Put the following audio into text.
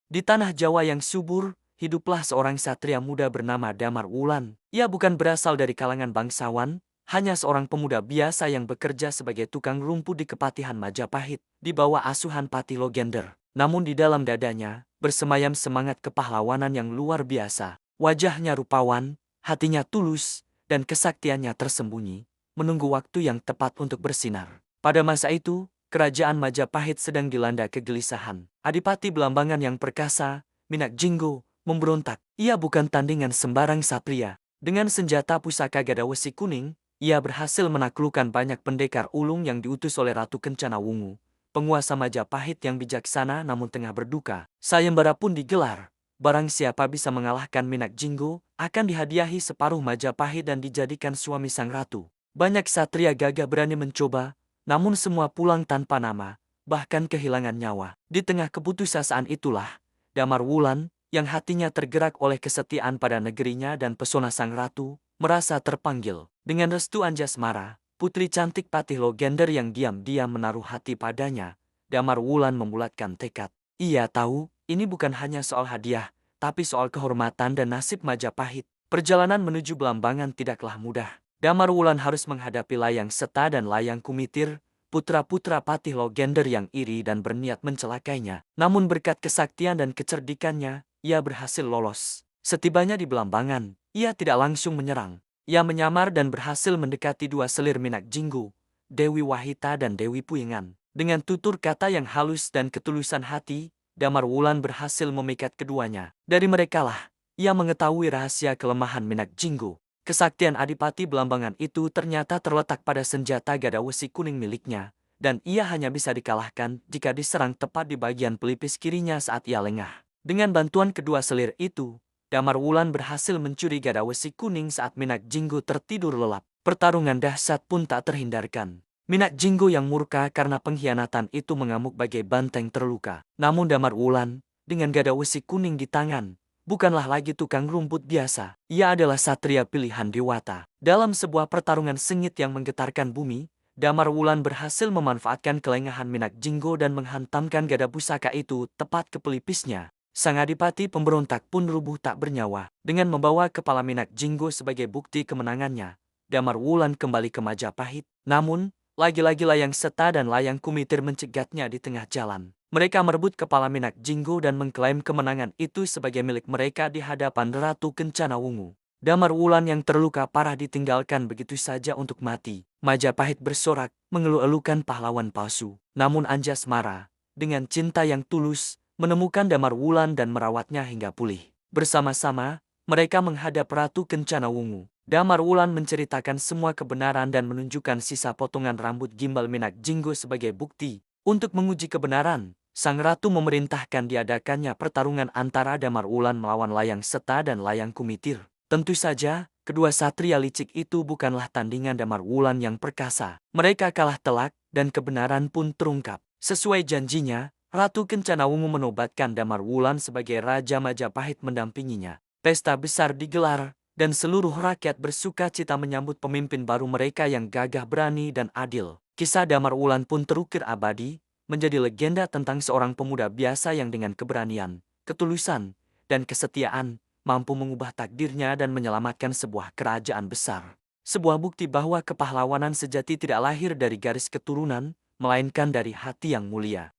Di tanah Jawa yang subur, hiduplah seorang satria muda bernama Damar Wulan. Ia bukan berasal dari kalangan bangsawan, hanya seorang pemuda biasa yang bekerja sebagai tukang rumput di Kepatihan Majapahit, di bawah asuhan Patih Logender. Namun di dalam dadanya, bersemayam semangat kepahlawanan yang luar biasa. Wajahnya rupawan, hatinya tulus, dan kesaktiannya tersembunyi, menunggu waktu yang tepat untuk bersinar. Pada masa itu, kerajaan Majapahit sedang dilanda kegelisahan. Adipati Belambangan yang perkasa, Minak Jinggo, memberontak. Ia bukan tandingan sembarang satria. Dengan senjata pusaka gada wesi kuning, ia berhasil menaklukkan banyak pendekar ulung yang diutus oleh Ratu Kencana Wungu, penguasa Majapahit yang bijaksana namun tengah berduka. Sayembara pun digelar. Barang siapa bisa mengalahkan Minak Jinggo, akan dihadiahi separuh Majapahit dan dijadikan suami sang ratu. Banyak satria gagah berani mencoba, namun semua pulang tanpa nama, bahkan kehilangan nyawa. Di tengah keputusasaan itulah, Damar Wulan, yang hatinya tergerak oleh kesetiaan pada negerinya dan pesona sang ratu, merasa terpanggil. Dengan restu Anjasmara, putri cantik Patih Logender yang diam-diam menaruh hati padanya, Damar Wulan membulatkan tekad. Ia tahu, ini bukan hanya soal hadiah, tapi soal kehormatan dan nasib Majapahit. Perjalanan menuju Belambangan tidaklah mudah. Damar Wulan harus menghadapi Layang Seta dan Layang Kumitir, putra-putra Patih Logender yang iri dan berniat mencelakainya. Namun berkat kesaktian dan kecerdikannya, ia berhasil lolos. Setibanya di Belambangan, ia tidak langsung menyerang. Ia menyamar dan berhasil mendekati dua selir Minak Jinggo, Dewi Wahita dan Dewi Puyengan. Dengan tutur kata yang halus dan ketulusan hati, Damar Wulan berhasil memikat keduanya. Dari merekalah, ia mengetahui rahasia kelemahan Minak Jinggo. Kesaktian Adipati Belambangan itu ternyata terletak pada senjata gada wesi kuning miliknya, dan ia hanya bisa dikalahkan jika diserang tepat di bagian pelipis kirinya saat ia lengah. Dengan bantuan kedua selir itu, Damar Wulan berhasil mencuri gada wesi kuning saat Minak Jinggo tertidur lelap. Pertarungan dahsyat pun tak terhindarkan. Minak Jinggo yang murka karena pengkhianatan itu mengamuk bagai banteng terluka. Namun Damar Wulan, dengan gada wesi kuning di tangan, bukanlah lagi tukang rumput biasa. Ia adalah satria pilihan Dewata. Dalam sebuah pertarungan sengit yang menggetarkan bumi, Damar Wulan berhasil memanfaatkan kelengahan Minak Jinggo dan menghantamkan gada pusaka itu tepat ke pelipisnya. Sang adipati pemberontak pun rubuh tak bernyawa. Dengan membawa kepala Minak Jinggo sebagai bukti kemenangannya, Damar Wulan kembali ke Majapahit. Namun, lagi-lagi Layang Seta dan Layang Kumitir mencegatnya di tengah jalan. Mereka merebut kepala Minak Jinggo dan mengklaim kemenangan itu sebagai milik mereka di hadapan Ratu Kencana Wungu. Damar Wulan yang terluka parah ditinggalkan begitu saja untuk mati. Majapahit bersorak, mengeluh-elukan pahlawan palsu. Namun Anjasmara, dengan cinta yang tulus, menemukan Damar Wulan dan merawatnya hingga pulih. Bersama-sama, mereka menghadap Ratu Kencana Wungu. Damar Wulan menceritakan semua kebenaran dan menunjukkan sisa potongan rambut gimbal Minak Jinggo sebagai bukti. Untuk menguji kebenaran, sang ratu memerintahkan diadakannya pertarungan antara Damar Wulan melawan Layang Seta dan Layang Kumitir. Tentu saja, kedua satria licik itu bukanlah tandingan Damar Wulan yang perkasa. Mereka kalah telak, dan kebenaran pun terungkap. Sesuai janjinya, Ratu Kencana Wungu menobatkan Damar Wulan sebagai Raja Majapahit mendampinginya. Pesta besar digelar, dan seluruh rakyat bersuka cita menyambut pemimpin baru mereka yang gagah berani dan adil. Kisah Damar Wulan pun terukir abadi, menjadi legenda tentang seorang pemuda biasa yang dengan keberanian, ketulusan, dan kesetiaan, mampu mengubah takdirnya dan menyelamatkan sebuah kerajaan besar. Sebuah bukti bahwa kepahlawanan sejati tidak lahir dari garis keturunan, melainkan dari hati yang mulia.